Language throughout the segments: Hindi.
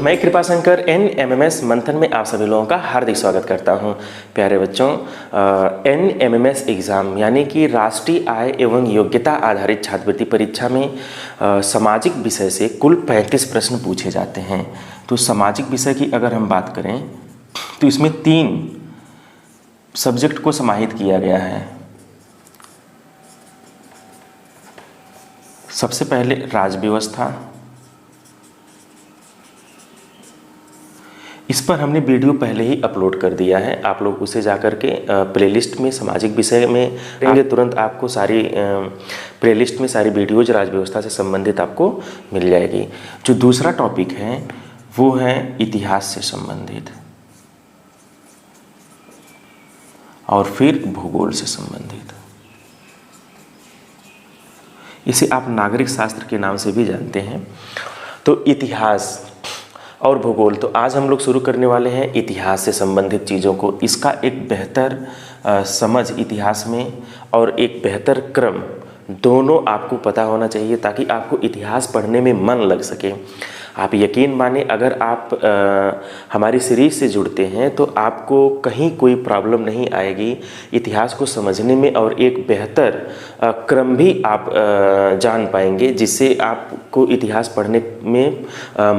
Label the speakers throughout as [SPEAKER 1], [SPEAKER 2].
[SPEAKER 1] मैं कृपाशंकर NMMS मंथन में आप सभी लोगों का हार्दिक स्वागत करता हूं। प्यारे बच्चों, NMMS एग्ज़ाम यानी कि राष्ट्रीय आय एवं योग्यता आधारित छात्रवृत्ति परीक्षा में सामाजिक विषय से कुल 35 प्रश्न पूछे जाते हैं। तो सामाजिक विषय की अगर हम बात करें तो इसमें 3 सब्जेक्ट को समाहित किया गया है। सबसे पहले राज्य व्यवस्था, इस पर हमने वीडियो पहले ही अपलोड कर दिया है, आप लोग उसे जाकर के प्लेलिस्ट में सामाजिक विषय में रहेंगे, तुरंत आपको सारी प्लेलिस्ट में सारी वीडियोज राज्य व्यवस्था से संबंधित आपको मिल जाएगी। जो दूसरा टॉपिक है वो है इतिहास से संबंधित और फिर भूगोल से संबंधित। इसे आप नागरिक शास्त्र के नाम से भी जानते हैं। तो इतिहास और भूगोल, तो आज हम लोग शुरू करने वाले हैं इतिहास से संबंधित चीज़ों को। इसका एक बेहतर समझ इतिहास में और एक बेहतर क्रम दोनों आपको पता होना चाहिए ताकि आपको इतिहास पढ़ने में मन लग सके। आप यकीन माने, अगर आप हमारी सीरीज से जुड़ते हैं तो आपको कहीं कोई प्रॉब्लम नहीं आएगी इतिहास को समझने में, और एक बेहतर क्रम भी आप जान पाएंगे जिससे आपको इतिहास पढ़ने में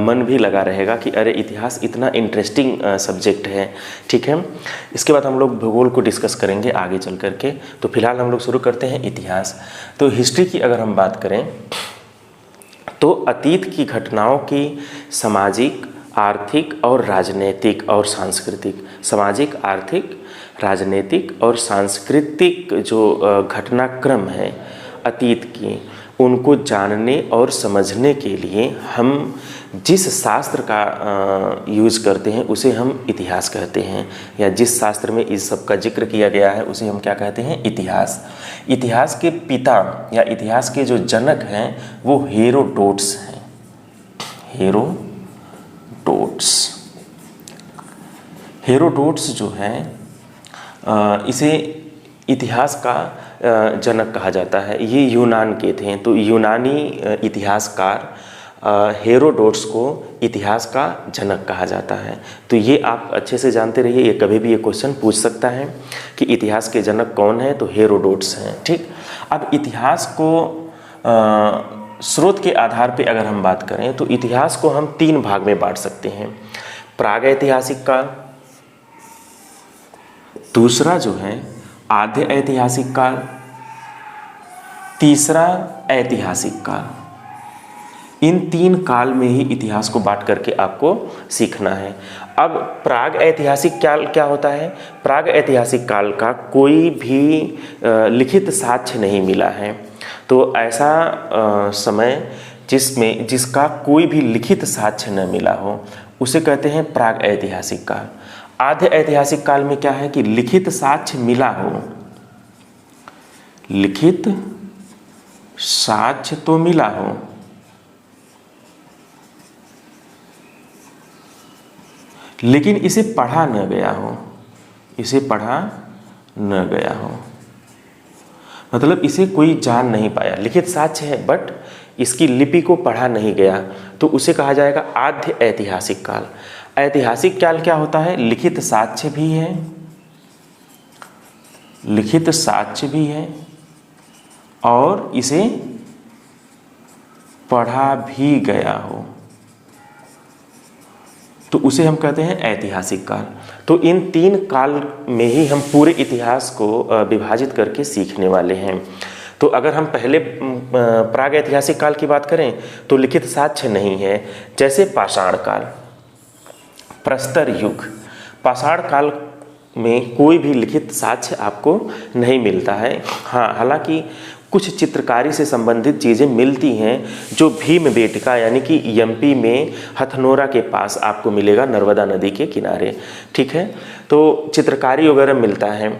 [SPEAKER 1] मन भी लगा रहेगा कि अरे इतिहास इतना इंटरेस्टिंग सब्जेक्ट है। ठीक है, इसके बाद हम लोग भूगोल को डिस्कस करेंगे आगे चल करके। तो फिलहाल हम लोग शुरू करते हैं इतिहास। तो हिस्ट्री की अगर हम बात करें तो अतीत की घटनाओं की सामाजिक, आर्थिक और राजनीतिक और सांस्कृतिक, सामाजिक, आर्थिक, राजनीतिक और सांस्कृतिक जो घटनाक्रम है अतीत की, उनको जानने और समझने के लिए हम जिस शास्त्र का यूज़ करते हैं उसे हम इतिहास कहते हैं, या जिस शास्त्र में इस सब का जिक्र किया गया है उसे हम क्या कहते हैं, इतिहास। इतिहास के पिता या इतिहास के जो जनक हैं वो हेरोडोटस हैं। हेरोडोटस जो है इसे इतिहास का जनक कहा जाता है। ये यूनान के थे, तो यूनानी इतिहासकार हेरोडोटस को इतिहास का जनक कहा जाता है। तो ये आप अच्छे से जानते रहिए, ये कभी भी ये क्वेश्चन पूछ सकता है कि इतिहास के जनक कौन है, तो हेरोडोटस हैं। ठीक, अब इतिहास को स्रोत के आधार पे अगर हम बात करें तो इतिहास को हम 3 भाग में बांट सकते हैं। प्रागैतिहासिक काल, दूसरा जो है आद्य ऐतिहासिक काल, तीसरा ऐतिहासिक काल। इन 3 काल में ही इतिहास को बांट करके आपको सीखना है। अब प्राग ऐतिहासिक काल क्या होता है? प्राग ऐतिहासिक काल का कोई भी लिखित साक्ष्य नहीं मिला है। तो ऐसा समय जिसका कोई भी लिखित साक्ष्य न मिला हो उसे कहते हैं प्राग ऐतिहासिक काल। आद्य ऐतिहासिक काल में क्या है कि लिखित साक्ष्य मिला हो, लिखित साक्ष्य तो मिला हो, लेकिन इसे पढ़ा न गया हो, इसे पढ़ा न गया हो, मतलब इसे कोई जान नहीं पाया। लिखित साक्ष्य है बट इसकी लिपि को पढ़ा नहीं गया, तो उसे कहा जाएगा आद्य ऐतिहासिक काल। ऐतिहासिक काल क्या होता है? लिखित साक्ष्य भी है, लिखित साक्ष्य भी है और इसे पढ़ा भी गया हो, तो उसे हम कहते हैं ऐतिहासिक काल। तो इन 3 काल में ही हम पूरे इतिहास को विभाजित करके सीखने वाले हैं। तो अगर हम पहले प्राग ऐतिहासिक काल की बात करें तो लिखित साक्ष्य नहीं है, जैसे पाषाण काल, प्रस्तर युग। पाषाण काल में कोई भी लिखित साक्ष्य आपको नहीं मिलता है। हाँ, हालांकि कुछ चित्रकारी से संबंधित चीज़ें मिलती हैं जो भीमबेटका यानी कि एमपी में हथनोरा के पास आपको मिलेगा, नर्मदा नदी के किनारे। ठीक है, तो चित्रकारी वगैरह मिलता है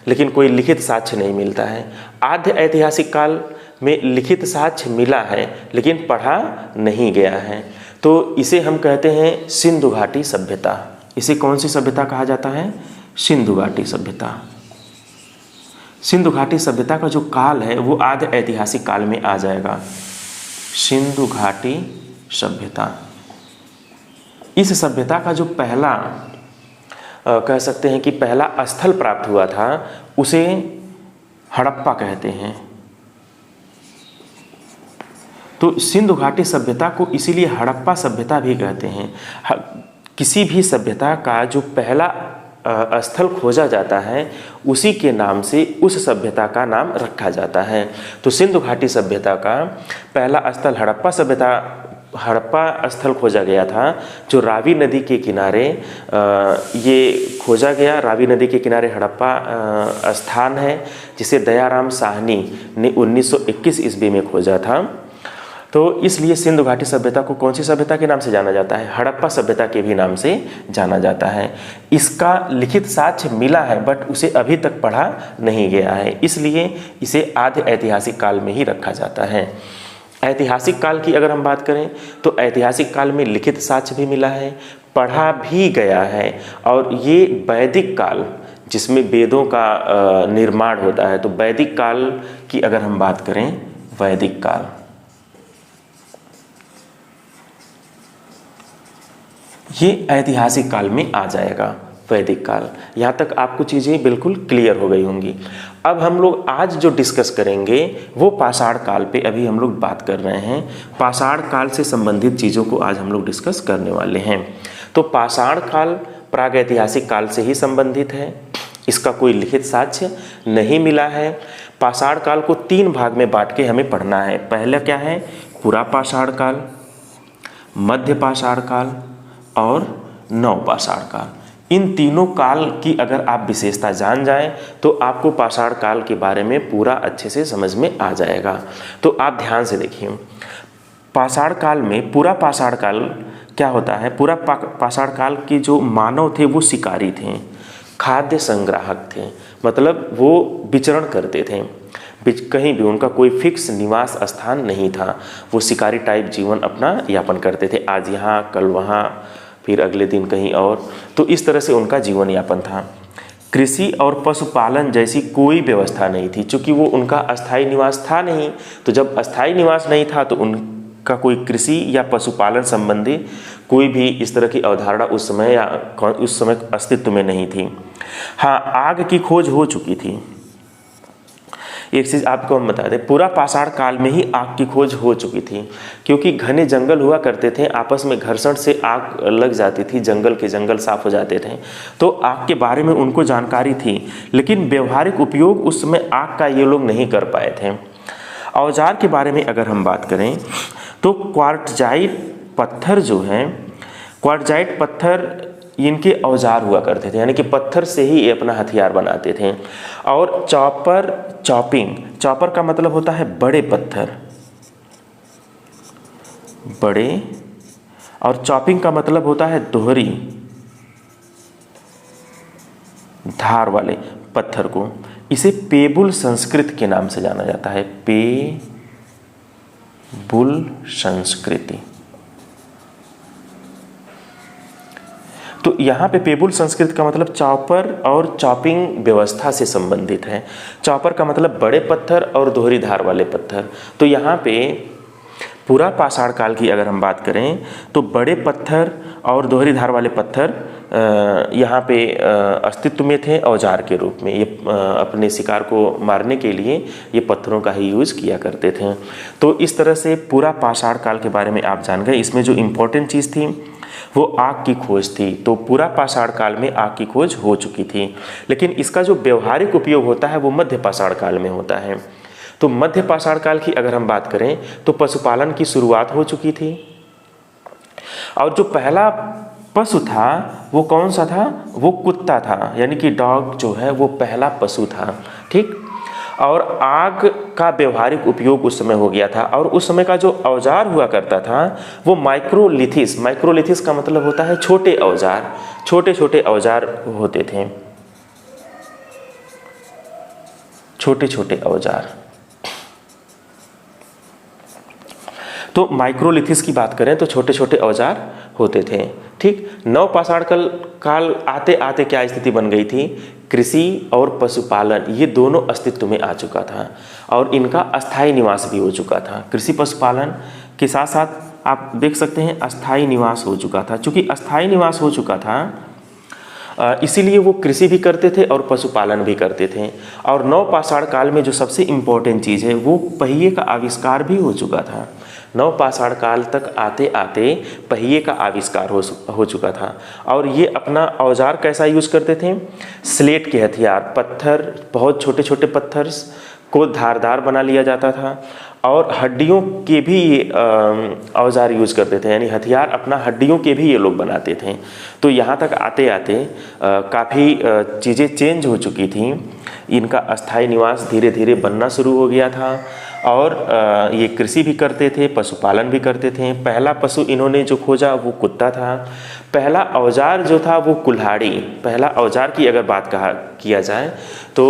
[SPEAKER 1] लेकिन कोई लिखित साक्ष्य नहीं मिलता है। आद्य ऐतिहासिक काल में लिखित साक्ष्य मिला है लेकिन पढ़ा नहीं गया है, तो इसे हम कहते हैं सिंधु घाटी सभ्यता। इसे कौन सी सभ्यता कहा जाता है? सिंधु घाटी सभ्यता। सिंधु घाटी सभ्यता का जो काल है वो आद्य ऐतिहासिक काल में आ जाएगा। सिंधु घाटी सभ्यता, इस सभ्यता का जो पहला कह सकते हैं कि पहला स्थल प्राप्त हुआ था उसे हड़प्पा कहते हैं। तो सिंधु घाटी सभ्यता को इसीलिए हड़प्पा सभ्यता भी कहते हैं। किसी भी सभ्यता का जो पहला स्थल खोजा जाता है उसी के नाम से उस सभ्यता का नाम रखा जाता है। तो सिंधु घाटी सभ्यता का पहला स्थल हड़प्पा स्थल खोजा गया था, जो रावी नदी के किनारे ये खोजा गया। रावी नदी के किनारे हड़प्पा स्थान है, जिसे दयाराम साहनी ने 1921 ईस्वी में खोजा था। तो इसलिए सिंधु घाटी सभ्यता को कौन सी सभ्यता के नाम से जाना जाता है? हड़प्पा सभ्यता के भी नाम से जाना जाता है। इसका लिखित साक्ष्य मिला है बट उसे अभी तक पढ़ा नहीं गया है, इसलिए इसे आद्य ऐतिहासिक काल में ही रखा जाता है। ऐतिहासिक काल की अगर हम बात करें तो ऐतिहासिक काल में लिखित साक्ष्य भी मिला है, पढ़ा भी गया है, और ये वैदिक काल जिसमें वेदों का निर्माण होता है, तो वैदिक काल की अगर हम बात करें, वैदिक काल ये ऐतिहासिक काल में आ जाएगा। वैदिक काल, यहाँ तक आपको चीज़ें बिल्कुल क्लियर हो गई होंगी। अब हम लोग आज जो डिस्कस करेंगे वो पाषाण काल पे अभी हम लोग बात कर रहे हैं। पाषाण काल से संबंधित चीज़ों को आज हम लोग डिस्कस करने वाले हैं। तो पाषाण काल प्रागैतिहासिक काल से ही संबंधित है, इसका कोई लिखित साक्ष्य नहीं मिला है। पाषाण काल को 3 भाग में बांट के हमें पढ़ना है। पहला क्या है? पुरा पाषाण काल, मध्य पाषाण काल और नव पाषाण काल। इन तीनों काल की अगर आप विशेषता जान जाएं तो आपको पाषाण काल के बारे में पूरा अच्छे से समझ में आ जाएगा। तो आप ध्यान से देखिए, पाषाण काल में, पूरा पाषाण काल क्या होता है? पूरा पाषाण काल के जो मानव थे वो शिकारी थे, खाद्य संग्राहक थे, मतलब वो विचरण करते थे, कहीं भी उनका कोई फिक्स निवास स्थान नहीं था। वो शिकारी टाइप जीवन अपना यापन करते थे, आज यहाँ कल वहाँ, फिर अगले दिन कहीं और। तो इस तरह से उनका जीवन यापन था। कृषि और पशुपालन जैसी कोई व्यवस्था नहीं थी, क्योंकि वो उनका अस्थायी निवास था नहीं। तो जब अस्थायी निवास नहीं था तो उनका कोई कृषि या पशुपालन संबंधी कोई भी इस तरह की अवधारणा उस समय अस्तित्व में नहीं थी। हाँ, आग की खोज हो चुकी थी। एक चीज़ आपको हम बता दें, पूरा पाषाण काल में ही आग की खोज हो चुकी थी, क्योंकि घने जंगल हुआ करते थे, आपस में घर्षण से आग लग जाती थी, जंगल के जंगल साफ हो जाते थे। तो आग के बारे में उनको जानकारी थी, लेकिन व्यवहारिक उपयोग उस समय आग का ये लोग नहीं कर पाए थे। औजार के बारे में अगर हम बात करें तो क्वार्टजाइट पत्थर जो हैं, क्वार्टजाइट पत्थर इनके औजार हुआ करते थे, यानी कि पत्थर से ही ये अपना हथियार बनाते थे। और चॉपर का मतलब होता है बड़े पत्थर, बड़े, और चॉपिंग का मतलब होता है दोहरी धार वाले पत्थर को। इसे पेबुल संस्कृत के नाम से जाना जाता है, पेबुल संस्कृति। तो यहाँ पे पेबुल संस्कृत का मतलब चॉपर और चॉपिंग व्यवस्था से संबंधित है। चॉपर का मतलब बड़े पत्थर और दोहरी धार वाले पत्थर। तो यहाँ पे पूरा पाषाण काल की अगर हम बात करें तो बड़े पत्थर और दोहरी धार वाले पत्थर यहाँ पे अस्तित्व में थे औजार के रूप में। ये अपने शिकार को मारने के लिए ये पत्थरों का ही यूज़ किया करते थे। तो इस तरह से पूरा पाषाण काल के बारे में आप जान गए। इसमें जो इम्पोर्टेंट चीज़ थी वो आग की खोज थी। तो पूरा पाषाण काल में आग की खोज हो चुकी थी, लेकिन इसका जो व्यवहारिक उपयोग होता है वो मध्य पाषाण काल में होता है। तो मध्य पाषाण काल की अगर हम बात करें तो पशुपालन की शुरुआत हो चुकी थी, और जो पहला पशु था वो कौन सा था? वो कुत्ता था, यानी कि डॉग जो है वो पहला पशु था। ठीक, और आग का व्यवहारिक उपयोग उस समय हो गया था। और उस समय का जो औजार हुआ करता था वो माइक्रोलिथिस का मतलब होता है छोटे औजार, छोटे छोटे औजार होते थे, छोटे छोटे औजार। तो माइक्रोलिथिस की बात करें तो छोटे छोटे औजार होते थे। ठीक, नव पाषाण काल आते आते क्या स्थिति बन गई थी? कृषि और पशुपालन ये दोनों अस्तित्व में आ चुका था और इनका अस्थायी निवास भी हो चुका था। कृषि पशुपालन के साथ साथ आप देख सकते हैं अस्थाई निवास हो चुका था। चूँकि अस्थाई निवास हो चुका था इसीलिए वो कृषि भी करते थे और पशुपालन भी करते थे। और नवपाषाण काल में जो सबसे इम्पोर्टेंट चीज़ है वो पहिए का आविष्कार भी हो चुका था। नवपाषाण काल तक आते आते पहिए का आविष्कार हो चुका था। और ये अपना औजार कैसा यूज़ करते थे? स्लेट के हथियार, पत्थर, बहुत छोटे छोटे पत्थर को धारदार बना लिया जाता था और हड्डियों के भी ये औजार यूज़ करते थे, यानी हथियार अपना हड्डियों के भी ये लोग बनाते थे। तो यहाँ तक आते आते काफ़ी चीज़ें चेंज हो चुकी थी। इनका अस्थाई निवास धीरे धीरे बनना शुरू हो गया था और ये कृषि भी करते थे, पशुपालन भी करते थे। पहला पशु इन्होंने जो खोजा वो कुत्ता था। पहला औजार जो था वो कुल्हाड़ी। पहला औजार की अगर बात किया जाए तो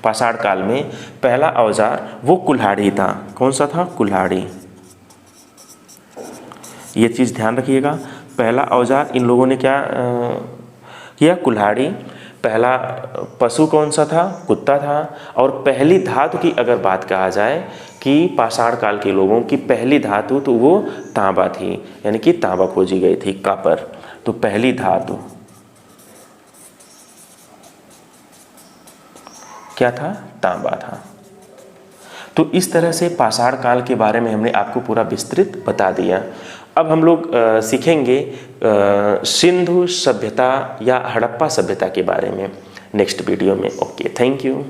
[SPEAKER 1] पाषाण काल में पहला औजार वो कुल्हाड़ी था। कौन सा था? कुल्हाड़ी। ये चीज़ ध्यान रखिएगा। पहला औजार इन लोगों ने क्या किया? कुल्हाड़ी। पहला पशु कौन सा था? कुत्ता था। और पहली धातु की अगर बात कहा जाए कि पाषाण काल के लोगों की पहली धातु तो वो तांबा थी, यानी कि तांबा खोजी गई थी, कॉपर। तो पहली धातु क्या था? तांबा था। तो इस तरह से पाषाण काल के बारे में हमने आपको पूरा विस्तृत बता दिया। अब हम लोग सीखेंगे सिंधु सभ्यता या हड़प्पा सभ्यता के बारे में नेक्स्ट वीडियो में। Okay, thank you.